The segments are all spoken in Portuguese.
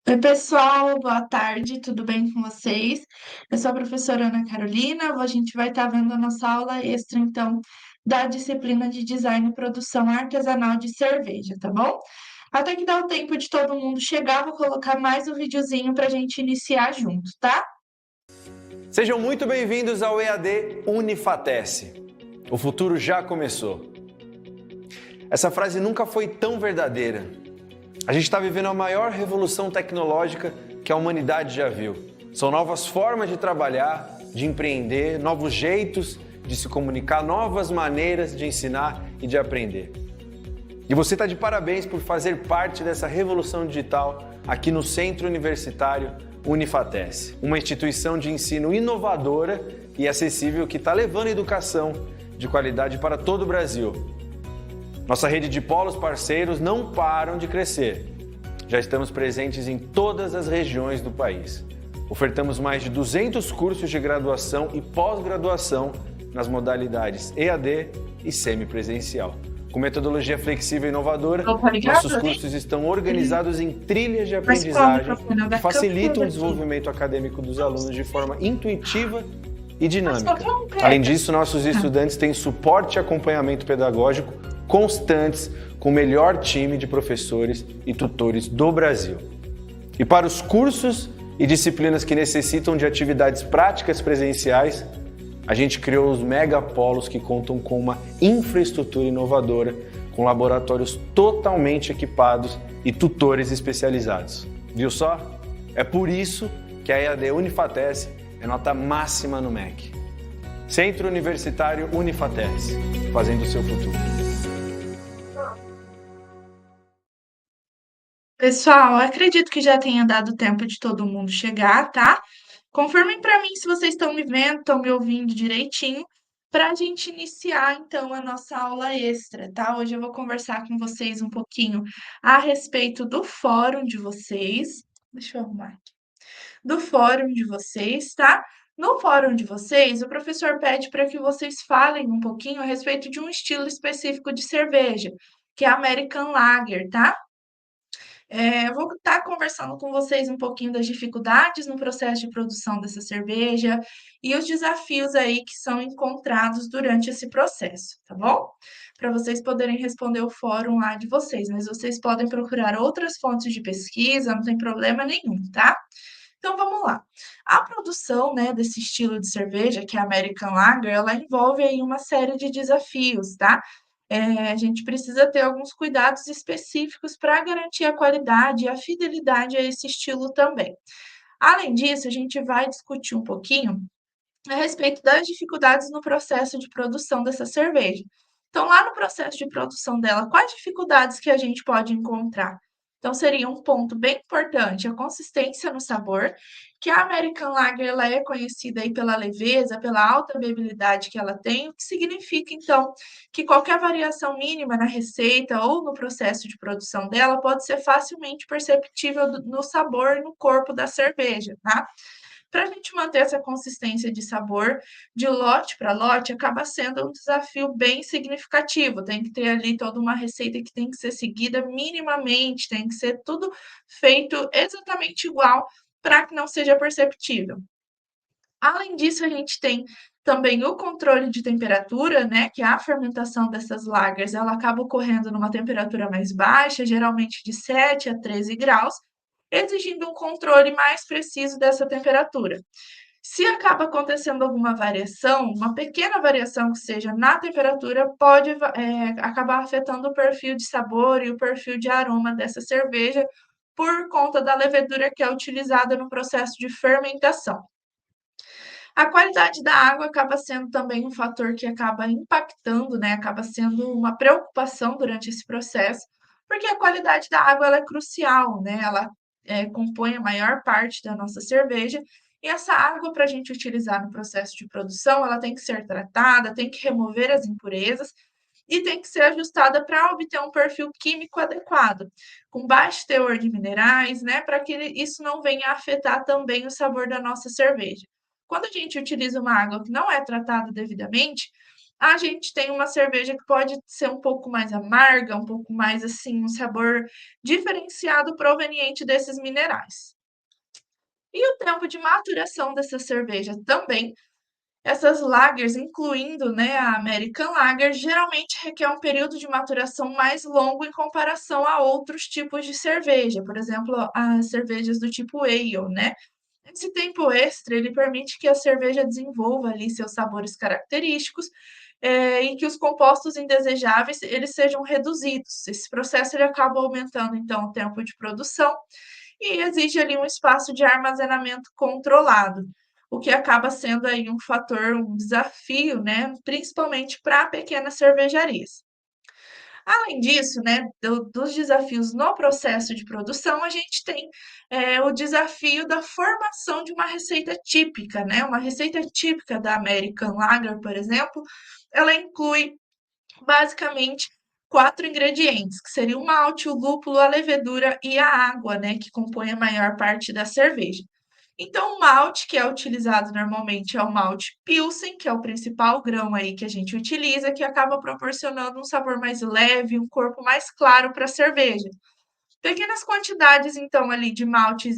Oi, pessoal, boa tarde, tudo bem com vocês? Eu sou a professora Ana Carolina. A gente vai estar vendo a nossa aula extra, então, da disciplina de Design e Produção Artesanal de Cerveja, tá bom? Até que dá o tempo de todo mundo chegar, vou colocar mais um videozinho para a gente iniciar junto, tá? Sejam muito bem-vindos ao EAD Unifatece. O futuro já começou. Essa frase nunca foi tão verdadeira. A gente está vivendo a maior revolução tecnológica que a humanidade já viu. São novas formas de trabalhar, de empreender, novos jeitos de se comunicar, novas maneiras de ensinar e de aprender. E você está de parabéns por fazer parte dessa revolução digital aqui no Centro Universitário Unifatece, uma instituição de ensino inovadora e acessível que está levando educação de qualidade para todo o Brasil. Nossa rede de polos parceiros não param de crescer. Já estamos presentes em todas as regiões do país. Ofertamos mais de 200 cursos de graduação e pós-graduação nas modalidades EAD e semipresencial. Com metodologia flexível e inovadora, nossos cursos estão organizados em trilhas de aprendizagem que facilitam o desenvolvimento acadêmico dos alunos de forma intuitiva e dinâmica. Além disso, nossos estudantes têm suporte e acompanhamento pedagógico constantes com o melhor time de professores e tutores do Brasil. E para os cursos e disciplinas que necessitam de atividades práticas presenciais, a gente criou os megapolos que contam com uma infraestrutura inovadora, com laboratórios totalmente equipados e tutores especializados. Viu só? É por isso que a EAD Unifatece é nota máxima no MEC. Centro Universitário Unifatece, fazendo o seu futuro. Pessoal, acredito que já tenha dado tempo de todo mundo chegar, tá? Confirmem para mim se vocês estão me vendo, estão me ouvindo direitinho, para a gente iniciar então a nossa aula extra, tá? Hoje eu vou conversar com vocês um pouquinho a respeito do fórum de vocês. Deixa eu arrumar aqui. Do fórum de vocês, tá? No fórum de vocês, o professor pede para que vocês falem um pouquinho a respeito de um estilo específico de cerveja, que é a American Lager, tá? Eu vou estar conversando com vocês um pouquinho das dificuldades no processo de produção dessa cerveja e os desafios aí que são encontrados durante esse processo, tá bom? Para vocês poderem responder o fórum lá de vocês, mas vocês podem procurar outras fontes de pesquisa, não tem problema nenhum, tá? Então vamos lá. A produção, né, desse estilo de cerveja, que é a American Lager, ela envolve aí uma série de desafios, tá? A gente precisa ter alguns cuidados específicos para garantir a qualidade e a fidelidade a esse estilo também. Além disso, a gente vai discutir um pouquinho a respeito das dificuldades no processo de produção dessa cerveja. Então, lá no processo de produção dela, quais dificuldades que a gente pode encontrar? Então, seria um ponto bem importante a consistência no sabor, que a American Lager ela é conhecida aí pela leveza, pela alta bebilidade que ela tem, o que significa, então, que qualquer variação mínima na receita ou no processo de produção dela pode ser facilmente perceptível no sabor e no corpo da cerveja, tá? Para a gente manter essa consistência de sabor de lote para lote, acaba sendo um desafio bem significativo. Tem que ter ali toda uma receita que tem que ser seguida minimamente, tem que ser tudo feito exatamente igual para que não seja perceptível. Além disso, a gente tem também o controle de temperatura, né, que a fermentação dessas lagers, ela acaba ocorrendo numa temperatura mais baixa, geralmente de 7 a 13 graus, exigindo um controle mais preciso dessa temperatura. Se acaba acontecendo alguma variação, uma pequena variação que seja na temperatura, pode acabar afetando o perfil de sabor e o perfil de aroma dessa cerveja, por conta da levedura que é utilizada no processo de fermentação. A qualidade da água acaba sendo também um fator que acaba impactando, né, acaba sendo uma preocupação durante esse processo, porque a qualidade da água ela é crucial, né, ela, compõe a maior parte da nossa cerveja, e essa água para a gente utilizar no processo de produção, ela tem que ser tratada, tem que remover as impurezas e tem que ser ajustada para obter um perfil químico adequado, com baixo teor de minerais, né, para que isso não venha a afetar também o sabor da nossa cerveja. Quando a gente utiliza uma água que não é tratada devidamente, a gente tem uma cerveja que pode ser um pouco mais amarga, um pouco mais assim, um sabor diferenciado proveniente desses minerais. E o tempo de maturação dessa cerveja também, essas lagers, incluindo, né, a American Lager, geralmente requer um período de maturação mais longo em comparação a outros tipos de cerveja, por exemplo, as cervejas do tipo ale, né? Esse tempo extra, ele permite que a cerveja desenvolva ali seus sabores característicos, e que os compostos indesejáveis, eles sejam reduzidos. Esse processo, ele acaba aumentando, então, o tempo de produção e exige ali um espaço de armazenamento controlado, o que acaba sendo aí um fator, um desafio, né, principalmente para pequenas cervejarias. Além disso, né, dos desafios no processo de produção, a gente tem o desafio da formação de uma receita típica, né? Uma receita típica da American Lager, por exemplo, ela inclui basicamente 4 ingredientes, que seriam o malte, o lúpulo, a levedura e a água, né, que compõe a maior parte da cerveja. Então, o malte que é utilizado normalmente é o malte Pilsen, que é o principal grão aí que a gente utiliza, que acaba proporcionando um sabor mais leve, um corpo mais claro para a cerveja. Pequenas quantidades, então, ali de maltes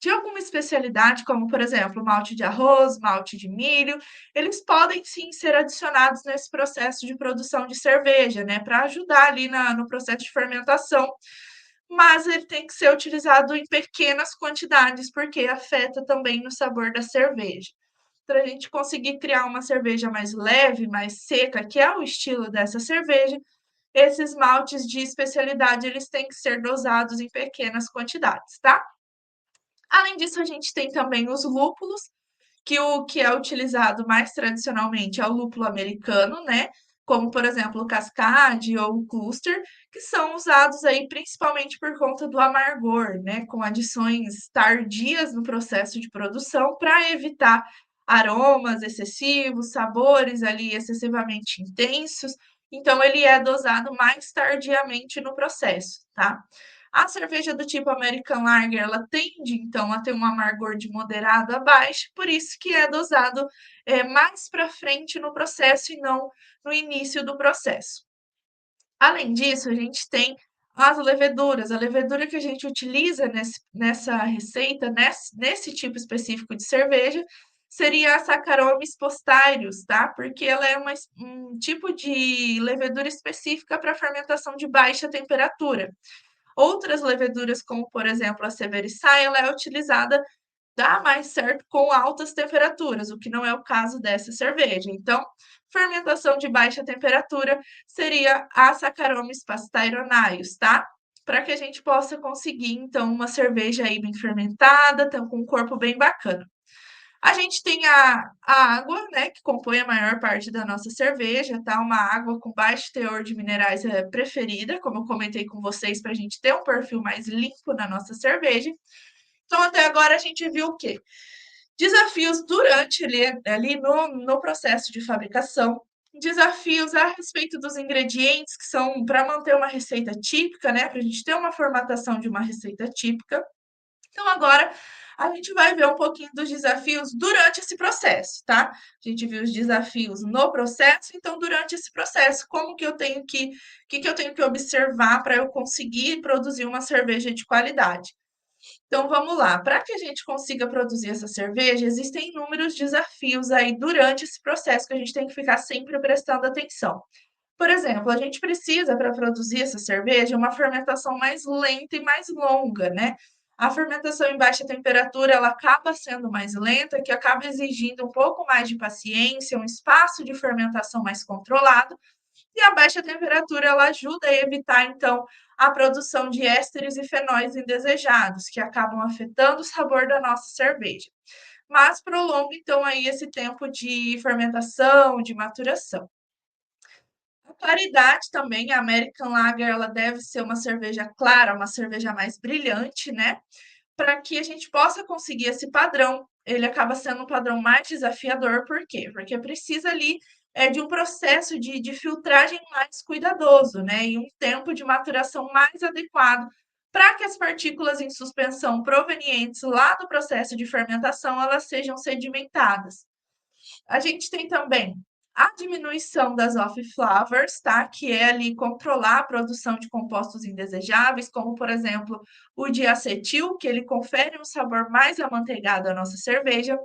de alguma especialidade, como por exemplo, malte de arroz, malte de milho, eles podem sim ser adicionados nesse processo de produção de cerveja, né, para ajudar ali no processo de fermentação, mas ele tem que ser utilizado em pequenas quantidades, porque afeta também no sabor da cerveja. Para a gente conseguir criar uma cerveja mais leve, mais seca, que é o estilo dessa cerveja, esses maltes de especialidade eles têm que ser dosados em pequenas quantidades, tá? Além disso, a gente tem também os lúpulos, que o que é utilizado mais tradicionalmente é o lúpulo americano, né? Como, por exemplo, o Cascade ou o Cluster, que são usados aí principalmente por conta do amargor, né? Com adições tardias no processo de produção para evitar aromas excessivos, sabores ali excessivamente intensos. Então, ele é dosado mais tardiamente no processo, tá? A cerveja do tipo American Lager, ela tende, então, a ter um amargor de moderado a baixo, por isso que é dosado mais para frente no processo e não no início do processo. Além disso, a gente tem as leveduras. A levedura que a gente utiliza nessa receita, nesse tipo específico de cerveja, seria a Saccharomyces posterius, tá? Porque ela é um tipo de levedura específica para fermentação de baixa temperatura. Outras leveduras, como por exemplo a Cerevisiae, ela é utilizada, dá mais certo com altas temperaturas, o que não é o caso dessa cerveja. Então, fermentação de baixa temperatura seria a Saccharomyces pasteuronius, tá? Para que a gente possa conseguir, então, uma cerveja aí bem fermentada, então, com um corpo bem bacana. A gente tem a água, né, que compõe a maior parte da nossa cerveja, tá? Uma água com baixo teor de minerais é preferida, como eu comentei com vocês, para a gente ter um perfil mais limpo na nossa cerveja. Então, até agora a gente viu o quê? Desafios durante ali no processo de fabricação, desafios a respeito dos ingredientes, que são para manter uma receita típica, né? Para a gente ter uma formatação de uma receita típica. Então, agora a gente vai ver um pouquinho dos desafios durante esse processo, tá? A gente viu os desafios no processo, então, durante esse processo, que eu tenho que observar para eu conseguir produzir uma cerveja de qualidade? Então, vamos lá. Para que a gente consiga produzir essa cerveja, existem inúmeros desafios aí durante esse processo que a gente tem que ficar sempre prestando atenção. Por exemplo, a gente precisa, para produzir essa cerveja, uma fermentação mais lenta e mais longa, né? A fermentação em baixa temperatura, ela acaba sendo mais lenta, que acaba exigindo um pouco mais de paciência, um espaço de fermentação mais controlado, e a baixa temperatura, ela ajuda a evitar, então, a produção de ésteres e fenóis indesejados, que acabam afetando o sabor da nossa cerveja. Mas prolonga, então, aí esse tempo de fermentação, de maturação. A claridade também, a American Lager, ela deve ser uma cerveja clara, uma cerveja mais brilhante, né? Para que a gente possa conseguir esse padrão. Ele acaba sendo um padrão mais desafiador, por quê? Porque precisa ali de um processo de filtragem mais cuidadoso, né? E um tempo de maturação mais adequado para que as partículas em suspensão provenientes lá do processo de fermentação elas sejam sedimentadas. A gente tem também A diminuição das off-flavors, tá? Que é ali controlar a produção de compostos indesejáveis, como por exemplo o diacetil, que ele confere um sabor mais amanteigado à nossa cerveja.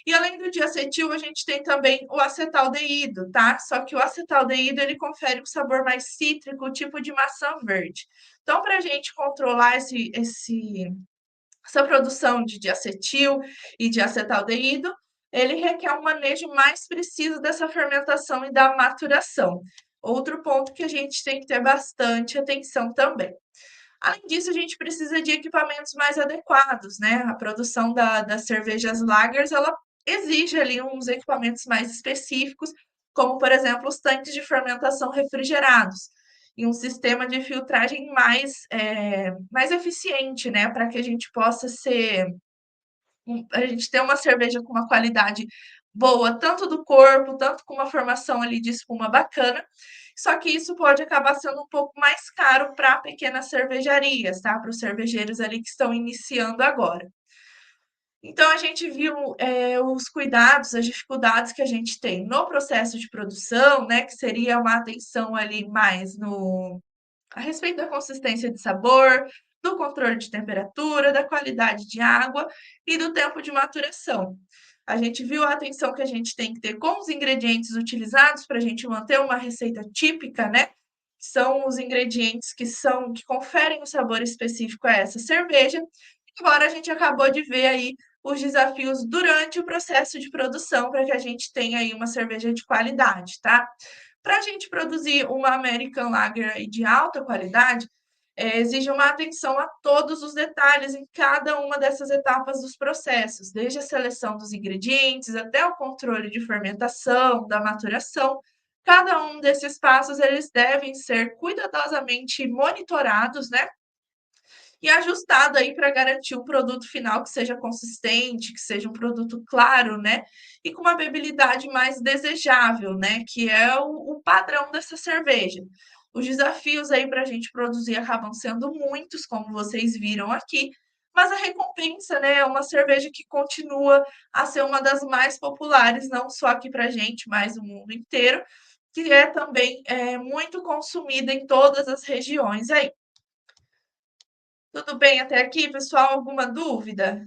E além do diacetil, a gente tem também o acetaldeído, tá? Só que o acetaldeído ele confere um sabor mais cítrico, tipo de maçã verde. Então, para a gente controlar essa produção de diacetil e de acetaldeído, ele requer um manejo mais preciso dessa fermentação e da maturação. Outro ponto que a gente tem que ter bastante atenção também. Além disso, a gente precisa de equipamentos mais adequados, né? A produção das cervejas lagers, ela exige ali uns equipamentos mais específicos, como, por exemplo, os tanques de fermentação refrigerados e um sistema de filtragem mais eficiente, né? Para que a gente possa a gente ter uma cerveja com uma qualidade boa, tanto do corpo, tanto com uma formação ali de espuma bacana. Só que isso pode acabar sendo um pouco mais caro para pequenas cervejarias, tá? Para os cervejeiros ali que estão iniciando agora. Então, a gente viu os cuidados, as dificuldades que a gente tem no processo de produção, né? Que seria uma atenção ali mais no a respeito da consistência de sabor, do controle de temperatura, da qualidade de água e do tempo de maturação. A gente viu a atenção que a gente tem que ter com os ingredientes utilizados para a gente manter uma receita típica, né? São os ingredientes que conferem o sabor específico a essa cerveja. Agora a gente acabou de ver aí os desafios durante o processo de produção para que a gente tenha aí uma cerveja de qualidade, tá? Para a gente produzir uma American Lager de alta qualidade, exige uma atenção a todos os detalhes em cada uma dessas etapas dos processos, desde a seleção dos ingredientes até o controle de fermentação, da maturação. Cada um desses passos eles devem ser cuidadosamente monitorados, né? E ajustado aí para garantir um produto final que seja consistente, que seja um produto claro, né? E com uma bebilidade mais desejável, né? Que é o padrão dessa cerveja. Os desafios aí para a gente produzir acabam sendo muitos, como vocês viram aqui, mas a recompensa, né, é uma cerveja que continua a ser uma das mais populares, não só aqui para a gente, mas no mundo inteiro, que é também muito consumida em todas as regiões aí. Tudo bem até aqui, pessoal? Alguma dúvida?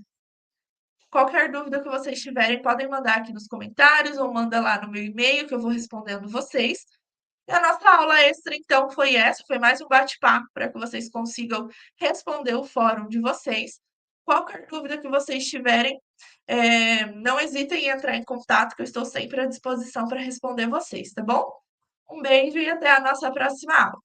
Qualquer dúvida que vocês tiverem, podem mandar aqui nos comentários ou manda lá no meu e-mail que eu vou respondendo vocês. E a nossa aula extra, então, foi essa, foi mais um bate-papo para que vocês consigam responder o fórum de vocês. Qualquer dúvida que vocês tiverem, não hesitem em entrar em contato, que eu estou sempre à disposição para responder vocês, tá bom? Um beijo e até a nossa próxima aula.